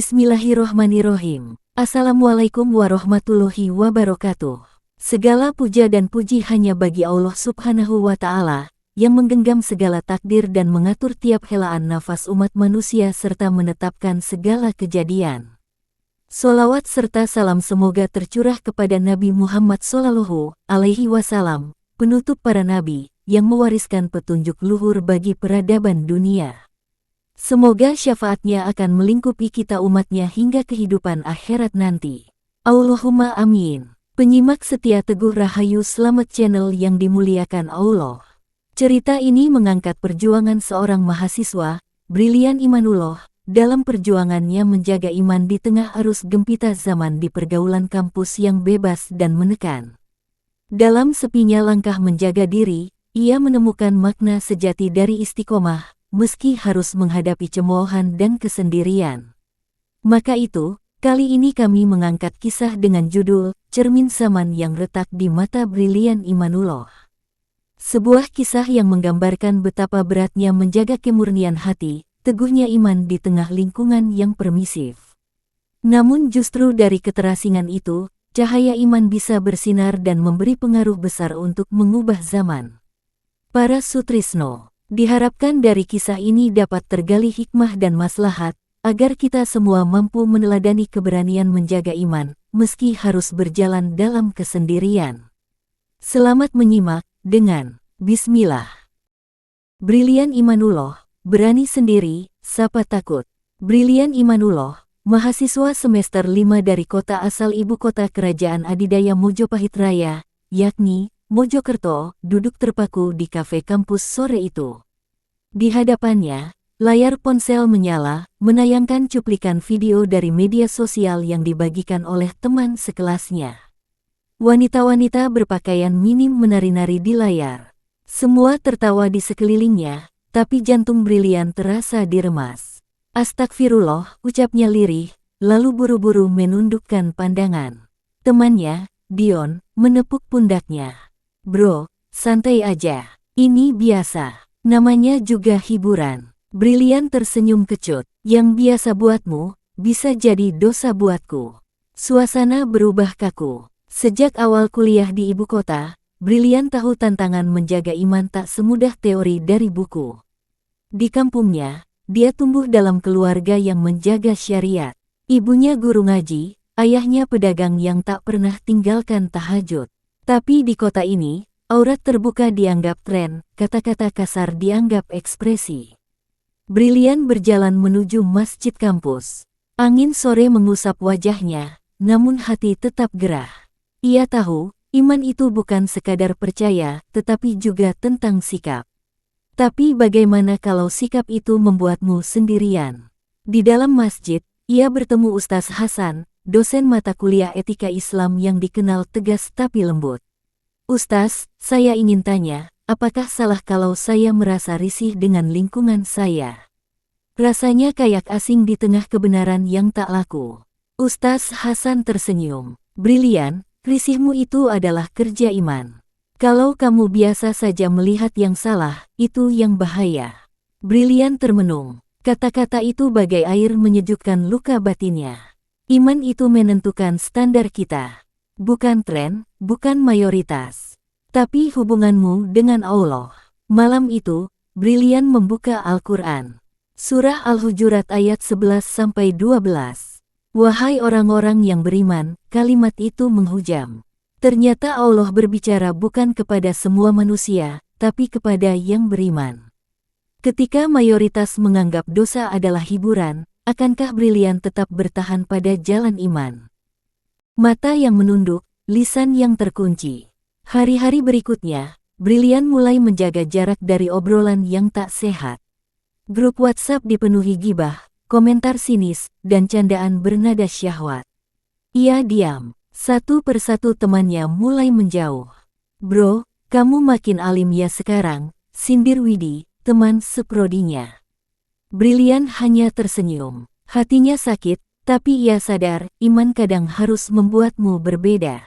Bismillahirrohmanirrohim. Assalamualaikum warahmatullahi wabarakatuh. Segala puja dan puji hanya bagi Allah Subhanahu wa Ta'ala, yang menggenggam segala takdir dan mengatur tiap helaan nafas umat manusia serta menetapkan segala kejadian. Sholawat serta salam semoga tercurah kepada Nabi Muhammad Sallallahu Alaihi Wasallam, penutup para nabi, yang mewariskan petunjuk luhur bagi peradaban dunia. Semoga syafaatnya akan melingkupi kita umatnya hingga kehidupan akhirat nanti. Allahumma amin. Penyimak setia Teguh Rahayu Selamat Channel yang dimuliakan Allah. Cerita ini mengangkat perjuangan seorang mahasiswa, Brilian Imanullah, dalam perjuangannya menjaga iman di tengah arus gempita zaman di pergaulan kampus yang bebas dan menekan. Dalam sepinya langkah menjaga diri, ia menemukan makna sejati dari istiqomah, meski harus menghadapi cemoohan dan kesendirian. Maka itu, kali ini kami mengangkat kisah dengan judul Cermin Zaman yang Retak di Mata Brilian Imanullah. Sebuah kisah yang menggambarkan betapa beratnya menjaga kemurnian hati, teguhnya iman di tengah lingkungan yang permisif. Namun justru dari keterasingan itu, cahaya iman bisa bersinar dan memberi pengaruh besar untuk mengubah zaman. Para Sutrisno. Diharapkan dari kisah ini dapat tergali hikmah dan maslahat, agar kita semua mampu meneladani keberanian menjaga iman, meski harus berjalan dalam kesendirian. Selamat menyimak, dengan Bismillah. Brilian Imanullah, berani sendiri, siapa takut. Brilian Imanullah, mahasiswa semester 5 dari kota asal ibu kota kerajaan adidaya Mojopahit Raya, yakni Mojokerto, duduk terpaku di kafe kampus sore itu. Di hadapannya, layar ponsel menyala, menayangkan cuplikan video dari media sosial yang dibagikan oleh teman sekelasnya. Wanita-wanita berpakaian minim menari-nari di layar. Semua tertawa di sekelilingnya, tapi jantung Brilian terasa diremas. Astagfirullah, ucapnya lirih, lalu buru-buru menundukkan pandangan. Temannya, Dion, menepuk pundaknya. Bro, santai aja. Ini biasa. Namanya juga hiburan. Brilian tersenyum kecut. Yang biasa buatmu, bisa jadi dosa buatku. Suasana berubah kaku. Sejak awal kuliah di ibu kota, Brilian tahu tantangan menjaga iman tak semudah teori dari buku. Di kampungnya, dia tumbuh dalam keluarga yang menjaga syariat. Ibunya guru ngaji, ayahnya pedagang yang tak pernah tinggalkan tahajud. Tapi di kota ini, aurat terbuka dianggap tren, kata-kata kasar dianggap ekspresi. Brilian berjalan menuju masjid kampus. Angin sore mengusap wajahnya, namun hati tetap gerah. Ia tahu, iman itu bukan sekadar percaya, tetapi juga tentang sikap. Tapi bagaimana kalau sikap itu membuatmu sendirian? Di dalam masjid, ia bertemu Ustaz Hasan, dosen mata kuliah etika Islam yang dikenal tegas tapi lembut. Ustaz, saya ingin tanya, apakah salah kalau saya merasa risih dengan lingkungan saya? Rasanya kayak asing di tengah kebenaran yang tak laku. Ustaz Hasan tersenyum. Brilian, risihmu itu adalah kerja iman. Kalau kamu biasa saja melihat yang salah, itu yang bahaya. Brilian termenung. Kata-kata itu bagai air menyejukkan luka batinnya. Iman itu menentukan standar kita. Bukan tren, bukan mayoritas. Tapi hubunganmu dengan Allah. Malam itu, Brilian membuka Al-Quran. Surah Al-Hujurat ayat 11-12. Wahai orang-orang yang beriman, kalimat itu menghujam. Ternyata Allah berbicara bukan kepada semua manusia, tapi kepada yang beriman. Ketika mayoritas menganggap dosa adalah hiburan, akankah Brilian tetap bertahan pada jalan iman? Mata yang menunduk, lisan yang terkunci. Hari-hari berikutnya, Brilian mulai menjaga jarak dari obrolan yang tak sehat. Grup WhatsApp dipenuhi gibah, komentar sinis, dan candaan bernada syahwat. Ia diam. Satu persatu temannya mulai menjauh. Bro, kamu makin alim ya sekarang, sindir Widi, teman seprodinya. Brilian hanya tersenyum. Hatinya sakit, tapi ia sadar, iman kadang harus membuatmu berbeda.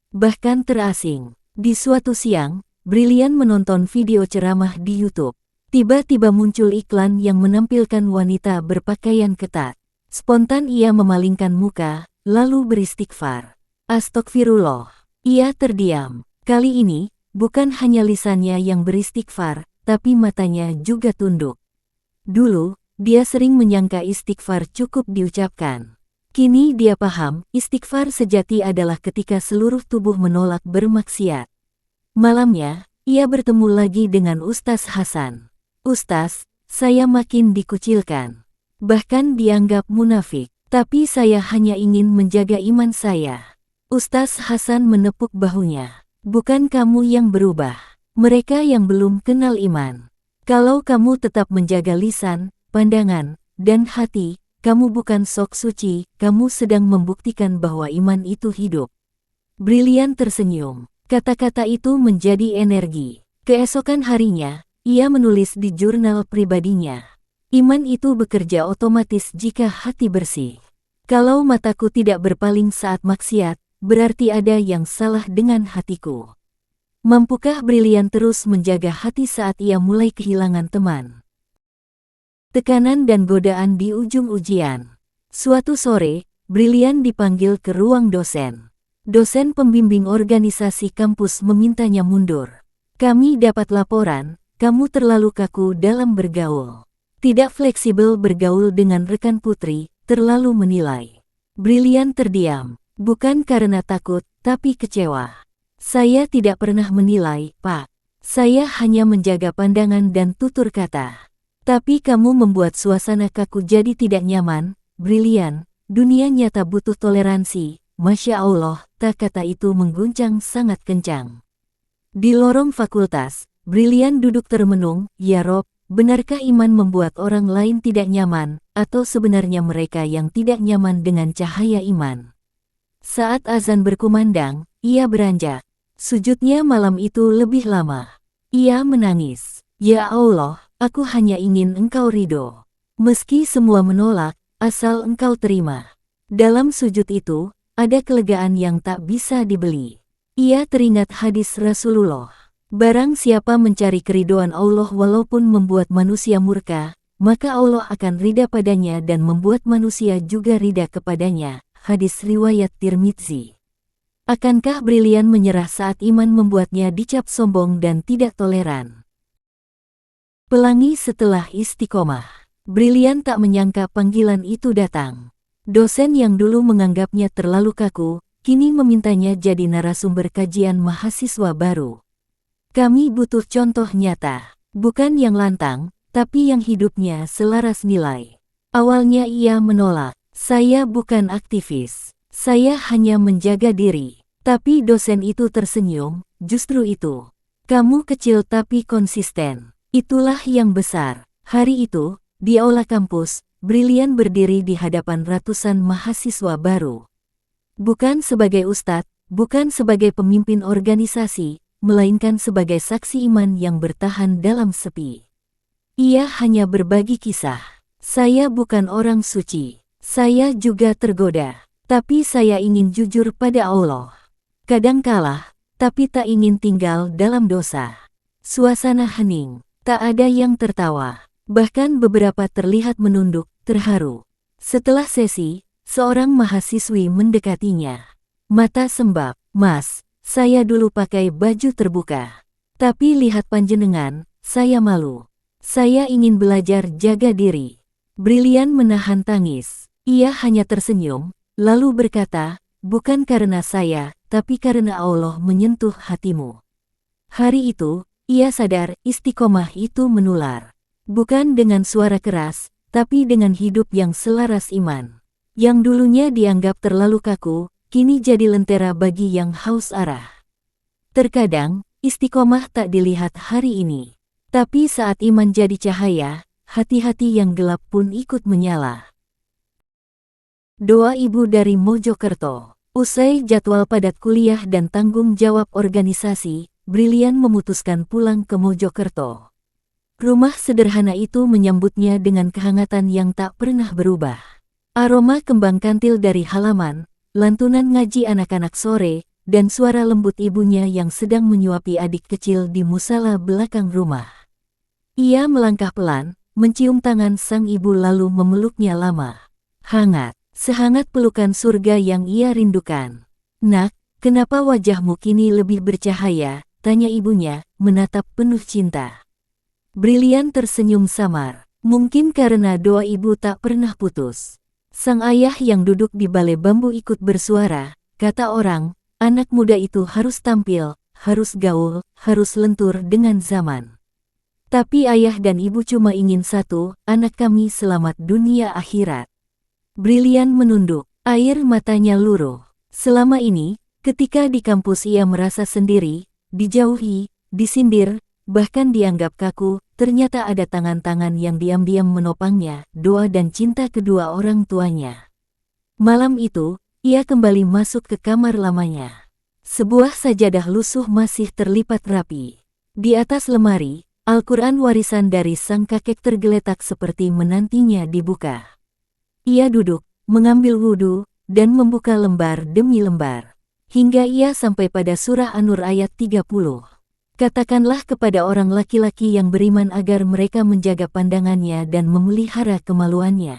Bahkan terasing. Di suatu siang, Brilian menonton video ceramah di YouTube. Tiba-tiba muncul iklan yang menampilkan wanita berpakaian ketat. Spontan ia memalingkan muka, lalu beristighfar. Astagfirullah. Ia terdiam. Kali ini, bukan hanya lisannya yang beristighfar, tapi matanya juga tunduk. Dulu, dia sering menyangka istighfar cukup diucapkan. Kini dia paham, istighfar sejati adalah ketika seluruh tubuh menolak bermaksiat. Malamnya, ia bertemu lagi dengan Ustaz Hasan. "Ustaz, saya makin dikucilkan. Bahkan dianggap munafik. Tapi saya hanya ingin menjaga iman saya." Ustaz Hasan menepuk bahunya. "Bukan kamu yang berubah. Mereka yang belum kenal iman. Kalau kamu tetap menjaga lisan, pandangan, dan hati, kamu bukan sok suci, kamu sedang membuktikan bahwa iman itu hidup." Brilian tersenyum. Kata-kata itu menjadi energi. Keesokan harinya, ia menulis di jurnal pribadinya. "Iman itu bekerja otomatis jika hati bersih. Kalau mataku tidak berpaling saat maksiat, berarti ada yang salah dengan hatiku." Mampukah Brilian terus menjaga hati saat ia mulai kehilangan teman, tekanan dan godaan di ujung ujian? Suatu sore, Brilian dipanggil ke ruang dosen. Dosen pembimbing organisasi kampus memintanya mundur. "Kami dapat laporan, kamu terlalu kaku dalam bergaul. Tidak fleksibel bergaul dengan rekan putri, terlalu menilai." Brilian terdiam, bukan karena takut, tapi kecewa. "Saya tidak pernah menilai, Pak. Saya hanya menjaga pandangan dan tutur kata. Tapi kamu membuat suasana kaku jadi tidak nyaman, Brilian. Dunia nyata butuh toleransi." "Masya Allah," kata itu mengguncang sangat kencang. Di lorong fakultas, Brilian duduk termenung. "Ya Rob, benarkah iman membuat orang lain tidak nyaman, atau sebenarnya mereka yang tidak nyaman dengan cahaya iman?" Saat azan berkumandang, ia beranjak. Sujudnya malam itu lebih lama. Ia menangis. "Ya Allah, aku hanya ingin Engkau ridho. Meski semua menolak, asal Engkau terima." Dalam sujud itu, ada kelegaan yang tak bisa dibeli. Ia teringat hadis Rasulullah. "Barang siapa mencari keridhoan Allah walaupun membuat manusia murka, maka Allah akan ridha padanya dan membuat manusia juga ridha kepadanya." Hadis riwayat Tirmidzi. Akankah Brilian menyerah saat iman membuatnya dicap sombong dan tidak toleran? Pelangi setelah istiqomah. Brilian tak menyangka panggilan itu datang. Dosen yang dulu menganggapnya terlalu kaku, kini memintanya jadi narasumber kajian mahasiswa baru. "Kami butuh contoh nyata, bukan yang lantang, tapi yang hidupnya selaras nilai." Awalnya ia menolak. "Saya bukan aktivis. Saya hanya menjaga diri." Tapi dosen itu tersenyum. "Justru itu. Kamu kecil tapi konsisten. Itulah yang besar." Hari itu, di aula kampus, Brilian berdiri di hadapan ratusan mahasiswa baru. Bukan sebagai ustadz, bukan sebagai pemimpin organisasi, melainkan sebagai saksi iman yang bertahan dalam sepi. Ia hanya berbagi kisah. "Saya bukan orang suci. Saya juga tergoda. Tapi saya ingin jujur pada Allah. Kadang kalah, tapi tak ingin tinggal dalam dosa." Suasana hening, tak ada yang tertawa. Bahkan beberapa terlihat menunduk, terharu. Setelah sesi, seorang mahasiswi mendekatinya. Mata sembab. "Mas, saya dulu pakai baju terbuka. Tapi lihat panjenengan, saya malu. Saya ingin belajar jaga diri." Brilian menahan tangis. Ia hanya tersenyum, lalu berkata, "Bukan karena saya, tapi karena Allah menyentuh hatimu." Hari itu, ia sadar istiqomah itu menular. Bukan dengan suara keras, tapi dengan hidup yang selaras iman. Yang dulunya dianggap terlalu kaku, kini jadi lentera bagi yang haus arah. Terkadang, istiqomah tak dilihat hari ini. Tapi saat iman jadi cahaya, hati-hati yang gelap pun ikut menyala. Doa ibu dari Mojokerto. Usai jadwal padat kuliah dan tanggung jawab organisasi, Brilian memutuskan pulang ke Mojokerto. Rumah sederhana itu menyambutnya dengan kehangatan yang tak pernah berubah. Aroma kembang kantil dari halaman, lantunan ngaji anak-anak sore, dan suara lembut ibunya yang sedang menyuapi adik kecil di musala belakang rumah. Ia melangkah pelan, mencium tangan sang ibu lalu memeluknya lama. hangat, sehangat pelukan surga yang ia rindukan. "Nak, kenapa wajahmu kini lebih bercahaya?" tanya ibunya, menatap penuh cinta. Brilian tersenyum samar. "Mungkin karena doa ibu tak pernah putus." Sang ayah yang duduk di balai bambu ikut bersuara, "Kata orang, anak muda itu harus tampil, harus gaul, harus lentur dengan zaman. Tapi ayah dan ibu cuma ingin satu, anak kami selamat dunia akhirat." Brilian menunduk, air matanya luruh. Selama ini, ketika di kampus ia merasa sendiri, dijauhi, disindir, bahkan dianggap kaku, ternyata ada tangan-tangan yang diam-diam menopangnya, doa dan cinta kedua orang tuanya. Malam itu, ia kembali masuk ke kamar lamanya. Sebuah sajadah lusuh masih terlipat rapi. Di atas lemari, Al-Quran warisan dari sang kakek tergeletak seperti menantinya dibuka. Ia duduk, mengambil wudhu, dan membuka lembar demi lembar. Hingga ia sampai pada surah An-Nur ayat 30. "Katakanlah kepada orang laki-laki yang beriman agar mereka menjaga pandangannya dan memelihara kemaluannya.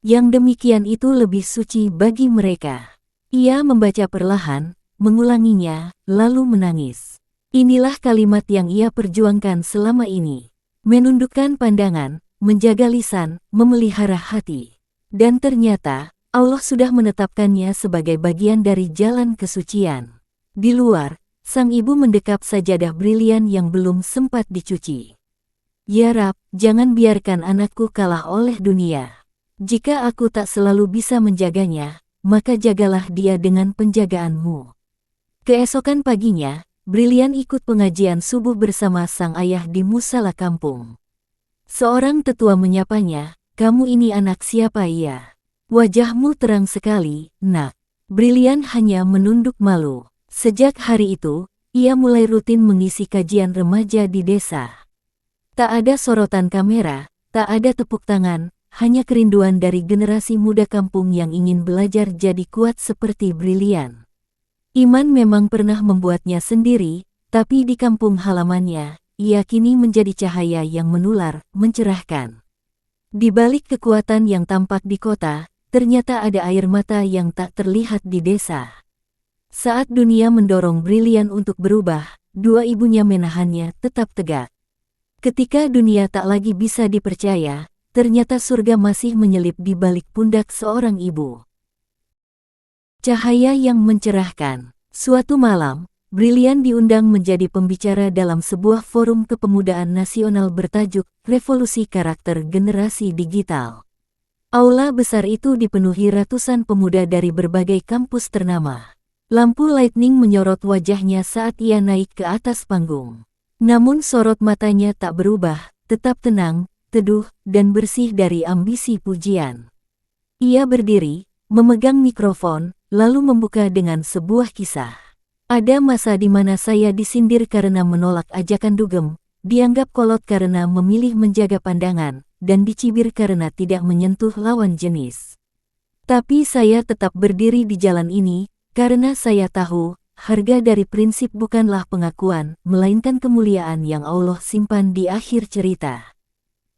Yang demikian itu lebih suci bagi mereka." Ia membaca perlahan, mengulanginya, lalu menangis. Inilah kalimat yang ia perjuangkan selama ini. Menundukkan pandangan, menjaga lisan, memelihara hati. Dan ternyata, Allah sudah menetapkannya sebagai bagian dari jalan kesucian. Di luar, sang ibu mendekap sajadah brilian yang belum sempat dicuci. "Ya Rab, jangan biarkan anakku kalah oleh dunia. Jika aku tak selalu bisa menjaganya, maka jagalah dia dengan penjagaanmu." Keesokan paginya, Brilian ikut pengajian subuh bersama sang ayah di musala kampung. Seorang tetua menyapanya, "Kamu ini anak siapa?" "Iya." "Wajahmu terang sekali, Nak." Brilian hanya menunduk malu. Sejak hari itu, ia mulai rutin mengisi kajian remaja di desa. Tak ada sorotan kamera, tak ada tepuk tangan, hanya kerinduan dari generasi muda kampung yang ingin belajar jadi kuat seperti Brilian. Iman memang pernah membuatnya sendiri, tapi di kampung halamannya, ia kini menjadi cahaya yang menular, mencerahkan. Di balik kekuatan yang tampak di kota, ternyata ada air mata yang tak terlihat di desa. Saat dunia mendorong Brilian untuk berubah, dua ibunya menahannya tetap tegak. Ketika dunia tak lagi bisa dipercaya, ternyata surga masih menyelip di balik pundak seorang ibu. Cahaya yang mencerahkan. Suatu malam, Brilian diundang menjadi pembicara dalam sebuah forum kepemudaan nasional bertajuk Revolusi Karakter Generasi Digital. Aula besar itu dipenuhi ratusan pemuda dari berbagai kampus ternama. Lampu lightning menyorot wajahnya saat ia naik ke atas panggung. Namun sorot matanya tak berubah, tetap tenang, teduh, dan bersih dari ambisi pujian. Ia berdiri, memegang mikrofon, lalu membuka dengan sebuah kisah. "Ada masa di mana saya disindir karena menolak ajakan dugem, dianggap kolot karena memilih menjaga pandangan, dan dicibir karena tidak menyentuh lawan jenis. Tapi saya tetap berdiri di jalan ini, karena saya tahu, harga dari prinsip bukanlah pengakuan, melainkan kemuliaan yang Allah simpan di akhir cerita."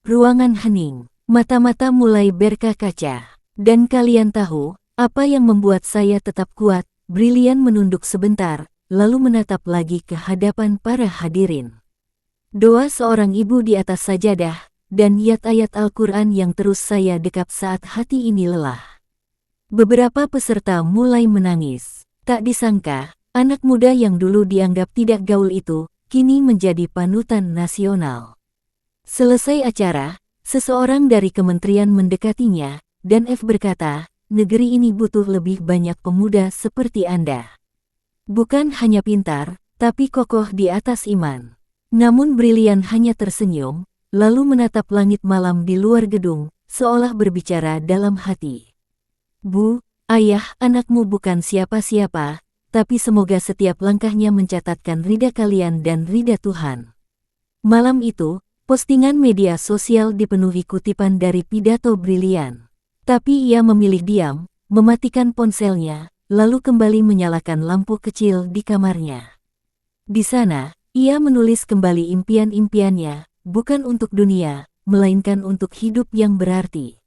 Ruangan hening, mata-mata mulai berkaca-kaca. "Dan kalian tahu, apa yang membuat saya tetap kuat?" Brilian menunduk sebentar, lalu menatap lagi ke hadapan para hadirin. Doa seorang ibu di atas sajadah, dan ayat-ayat Al-Quran yang terus saya dekap saat hati ini lelah. Beberapa peserta mulai menangis. Tak disangka, anak muda yang dulu dianggap tidak gaul itu, kini menjadi panutan nasional. Selesai acara, seseorang dari kementerian mendekatinya, dan berkata, "Negeri ini butuh lebih banyak pemuda seperti Anda. Bukan hanya pintar, tapi kokoh di atas iman." Namun Brilian hanya tersenyum, lalu menatap langit malam di luar gedung, seolah berbicara dalam hati. "Bu, ayah, anakmu bukan siapa-siapa, tapi semoga setiap langkahnya mencatatkan ridha kalian dan ridha Tuhan." Malam itu, postingan media sosial dipenuhi kutipan dari pidato Brilian. Tapi ia memilih diam, mematikan ponselnya, lalu kembali menyalakan lampu kecil di kamarnya. Di sana, ia menulis kembali impian-impiannya, bukan untuk dunia, melainkan untuk hidup yang berarti.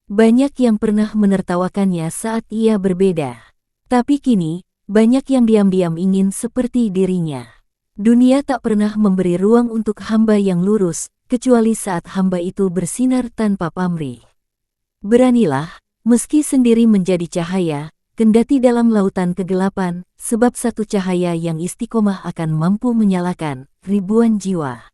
Banyak yang pernah menertawakannya saat ia berbeda. Tapi kini, banyak yang diam-diam ingin seperti dirinya. Dunia tak pernah memberi ruang untuk hamba yang lurus, kecuali saat hamba itu bersinar tanpa pamrih. Beranilah, meski sendiri menjadi cahaya, kendati dalam lautan kegelapan, sebab satu cahaya yang istiqomah akan mampu menyalakan ribuan jiwa.